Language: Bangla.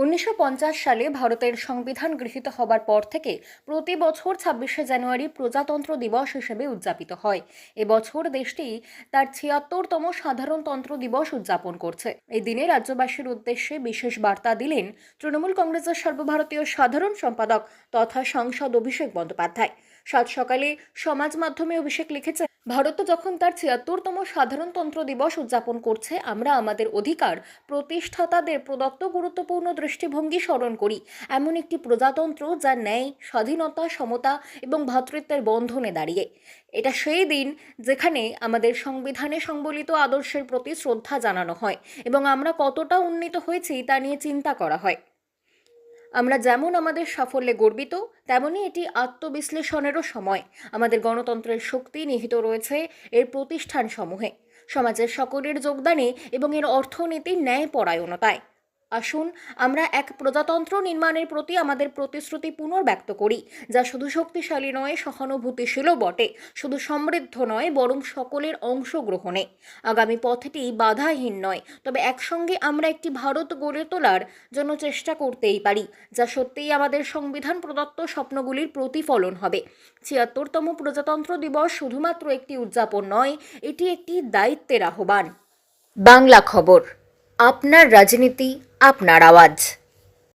১৯৫০ সালে ভারতের সংবিধান গৃহীত হবার পর থেকে প্রতি বছর ২৬শে জানুয়ারি প্রজাতন্ত্র দিবস হিসেবে উদযাপিত হয়। এবছর দেশটি তার ৭৬তম সাধারণতন্ত্র দিবস উদযাপন করছে। এই দিনে রাজ্যবাসীর উদ্দেশ্যে বিশেষ বার্তা দিলেন তৃণমূল কংগ্রেসের সর্বভারতীয় সাধারণ সম্পাদক তথা সাংসদ অভিষেক বন্দ্যোপাধ্যায়। সাত সকালে সমাজ মাধ্যমে অভিষেক লিখেছে, ভারত যখন তার ৭৬তম সাধারণতন্ত্র দিবস উদযাপন করছে, আমরা আমাদের অধিকার প্রতিষ্ঠাতাদের প্রদত্ত গুরুত্বপূর্ণ দৃষ্টিভঙ্গি স্মরণ করি। এমন একটি প্রজাতন্ত্র যা ন্যায়, স্বাধীনতা, সমতা এবং ভ্রাতৃত্বের বন্ধনে দাঁড়িয়ে। এটা সেই দিন যেখানে আমাদের সংবিধানে সংবলিত আদর্শের প্রতি শ্রদ্ধা জানানো হয় এবং আমরা কতটা উন্নীত হয়েছি তা নিয়ে চিন্তা করা হয়। আমরা যেমন আমাদের সাফল্যে গর্বিত, তেমনি এটি আত্মবিশ্লেষণেরও সময়। আমাদের গণতন্ত্রের শক্তি নিহিত রয়েছে এর প্রতিষ্ঠানসমূহে, সমাজের সকলের যোগদানে এবং এর অর্থনীতির ন্যায়পরায়ণতায়। আসুন আমরা এক প্রজাতন্ত্র নির্মাণের প্রতি আমাদের প্রতিশ্রুতি পুনর্ব্যক্ত করি, যা শুধু শক্তিশালী নয়, সহানুভূতিশীলও বটে, শুধু সমৃদ্ধ নয়, বরং সকলের অংশগ্রহণে। আগামী পথটি বাধাহীন নয়, তবে একসঙ্গে আমরা একটি ভারত গড়ে তোলার জন্য চেষ্টা করতেই পারি, যা সত্যিই আমাদের সংবিধান প্রদত্ত স্বপ্নগুলির প্রতিফলন হবে। ৭৬তম প্রজাতন্ত্র দিবস শুধুমাত্র একটি উদযাপন নয়, এটি একটি দায়িত্বের আহ্বান। বাংলা খবর, আপনার রাজনীতি, আপনার আওয়াজ।